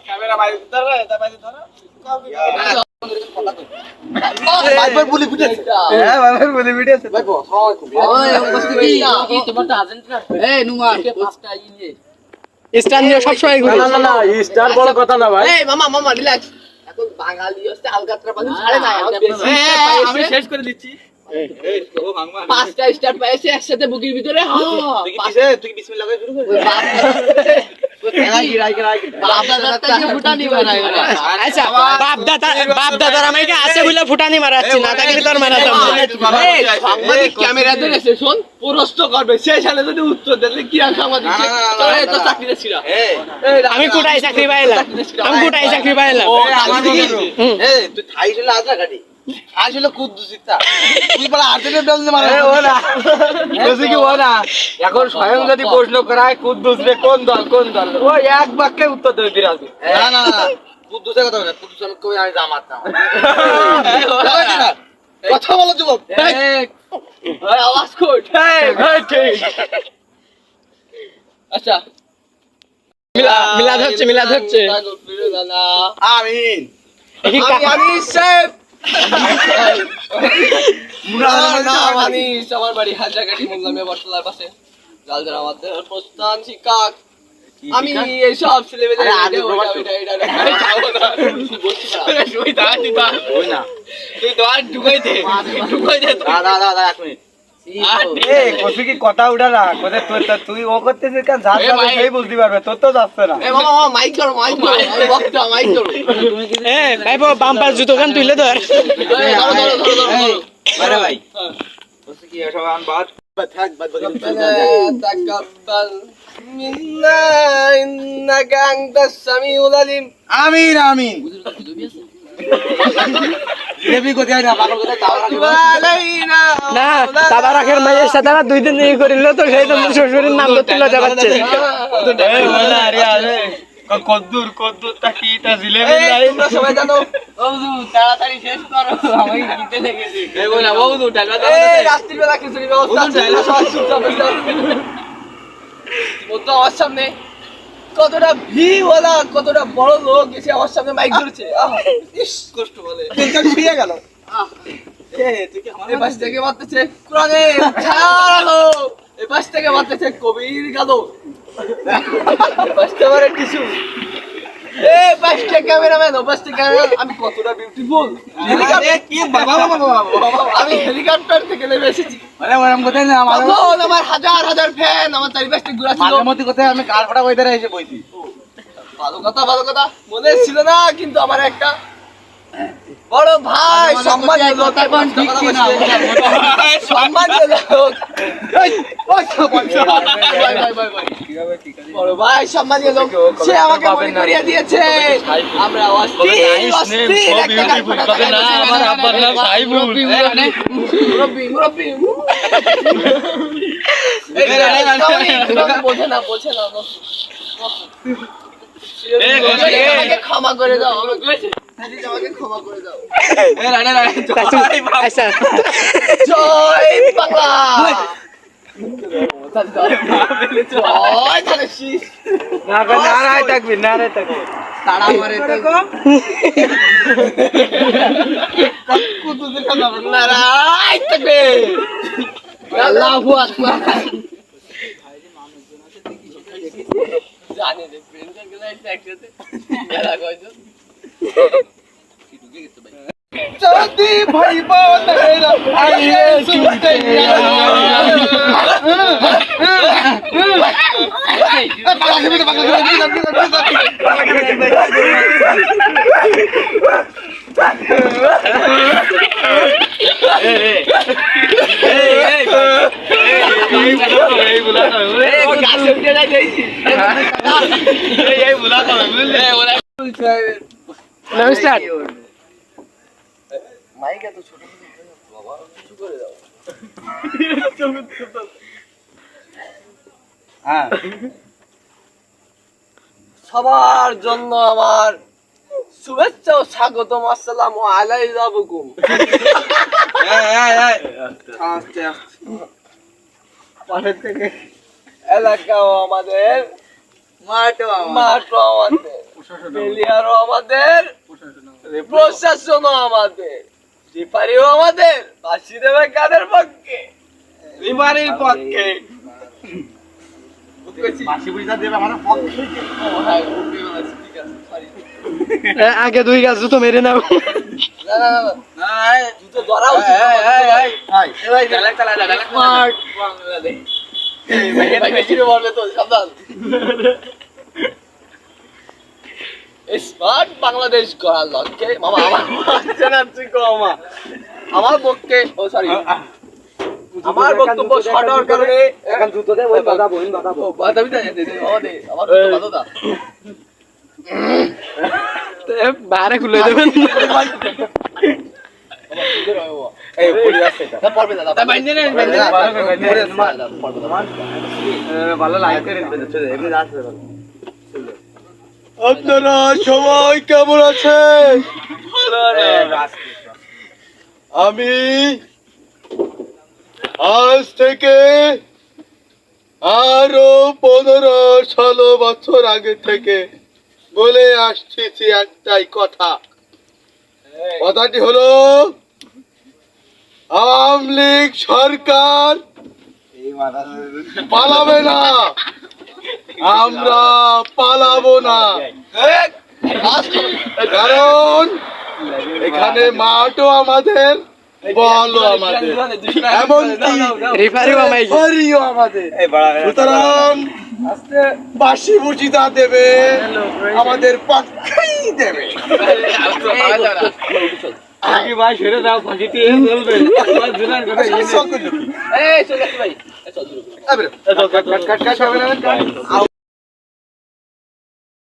Camera ভাই ধরো এটা ভাই ধরো ভাইবার বলি ফুটেছে হ্যাঁ ভাইবার বলি ফুটেছে ভাই কি তোমার তো আর্জেন্টিনা এই নুমান পাঁচটা ইয়ে স্টার নিয়ে সব সময় ঘুরে না স্টার বড় কথা না ভাই এই মামা রিল্যাক্স এখন বাঙালি হচ্ছে আলকাতরা পানি ছাড়ে না আমি শেষ করে দিচ্ছি ও ভাঙবা পাঁচটা স্টার পাইছে একসাথে বুকের ভিতরে তুই কি বিসমিল্লাহ করে শুরু করবি আচ্ছা বাপ দাদার আমাকে আছে বলে ফুটানি মারাচ্ছি না তাকে তোর মারাতাম সাংবাদিক ক্যামেরা ধরেছে শোন প্রশ্ন করবে সেই সালে যদি উত্তর দিলে কি আর সাংবাদিক তো চাকরিতে ছিল আমি কোটায় চাকরি পাইলাম তুই থাই ছিল আজ না গাড়ি আসলে কুদ্দুসিতা তুই বলা আর্জেন্টিনা দল মারা ও না বেশি কি ও না এখন স্বয়ং যদি প্রশ্ন করায় কুদ্দুস রে কোন দল ও এক বাক্যে উত্তর দেবে বিরাজ না কুদ্দুসের কথা বলে কুদ্দুস আমি কই আমি জামাত না কথা বলো যুবক এই আওয়াজ কর ঠিক আচ্ছা মিলাদ হচ্ছে আমিন আমি শেফ আমার বাড়ি হাজারকাঠি মোগলামে বটতলার পাশে লালজার আমাদের প্রস্থান শিক্ষক আমি এইসব ছেলেমেয়েদের তুই দোয়ার ঢুকাই দে দাদা এক মিনিট কথা উঠা না তুই ও করতেছিস কেন সেই বুঝতে পারবে তোর তো যাচ্ছে না মাইক ধরো মাইক ধরো ভাই বাম্পার জুতো গান তুলে ধর ভাই কি এসব আন বাদ থাক বাদ তাকাব্বাল মিন্না ইন্নাকা আনতাস সামিউল আলিম আমিন জিলেবি কোথায় না পাগল কোথায় আলাইনা না তাবারাকের মায়ের সাথে আমার 2 দিন এই করিল তো সেই তো শ্বশুরের নাম ধরতে লজ্জা পাচ্ছে কদ্দুর তাকিটা জিলেবি এই তোমরা সবাই জানো বউদু তাড়াতাড়ি শেষ করো আমাকে দিতে লেগেছে এই বল না বউদু টাকা দাও এই রাত্রির বেলা খিচুড়ি ব্যবস্থা আছে সবাই চুপচাপ বসে মতো আমার সামনে কতটা ভিওয়ালা কতটা বড় লোক এসে আমার সামনে মাইক ধরেছে ইস কষ্ট বলে শুয়ে গেল এই পাশ থেকে মারতেছে কোরআনে ছাড়ো এই পাশ থেকে মারতেছে কবির গালো এই পাশ থেকে মারে টিস্যু এই পাশটা ক্যামেরাম্যান ও পাশটা ক্যামেরা আমি কতটা বিউটিফুল কি বাবা আমি হেলিকপ্টার থেকে নেমে এসেছি আরে ওরম কোথায় না আমার হাজার ফ্যান আমার চারিপাশে ঘোরা ছিল মাঝে কোথায় আমি কারখানা ওইধারে এসে বইছি ভালো কথা মনে ছিল না কিন্তু আমার একটা বড় ভাই সম্মানীয় লোক সম্মানীয় লোক বড় ভাই সম্মানীয় লোক সে আমাকে মনে করিয়ে দিয়েছে আমরা আমার আব্বার নাম সাইবুল মুরব্বি বোঝে না আমাকে ক্ষমা করে দাও আমাকে ক্ষমা করে দাও আচ্ছা জয় বাংলা জয় ধানেশিস নারায় থাকবি তাড়া মারে নারায় থাকবে আল্লাহু আকবার জানি রে প্রিন্টার গুলো একসাথে মেলা কইছো যদি ভাই বোনেরা আইয়ে শুনতে নমস্কার মাইক এত ছোট বাবা কিছু করে দাও হ্যাঁ সবার জন্য আমার শুভেচ্ছা ও স্বাগতম আসসালামু আলাইকুম আস্তে আস্তে পাশের থেকে এলাকাও আমাদের, মাঠও আমাদের, প্লেয়ারও আমাদের, প্রশাসনও আমাদের, রেফারিও আমাদের। বাঁশি দেবে কাদের পক্ষে? রিফারির পক্ষে। বাঁশি বুঝা দেবে আমাদের পক্ষে। আগে 2 গাছ জুতো মেরে নাও। জুতো ধরা উচিত স্মার্ট বাংলাদেশ। স্মার্ট বাংলাদেশ গড়ার লক্ষ্যে মামা আমার পক্ষে আমার বক্তব্য শর্ট হওয়ার কারণে এখন জুতো দে ওই বাধা বইন বাধা ও বাদামি দা আমার জুতো বাধা দা বারে খুলে দেবেন। এই পুরি আছে এটা পড়বে দাদা বাইন্দে নেন ভালো লাইক করে দিতে এমনি আসবে ভালো। আপনারা সবাই কেমন আছেন? আমি আজ থেকে আরো 15-16 বছর আগে থেকে বলে আসছি একটাই কথা। কথাটি হলো, আওয়ামী লীগ সরকার পালাবে না, আমরা পালাবো না। কারণ এখানে মাঠও আমাদের, বলও আমাদের, এমনকি রেফারিও আমায় রেফারিও আমাদের। সুতরাং বাঁশি বুঝিতা দেবে আমাদের পক্ষেই দেবে। আগে ভাই ছেড়ে দাও ফাঁকি দিয়ে বলবে আমার জুনার কথা এই চলে ভাই কাট কাট কাট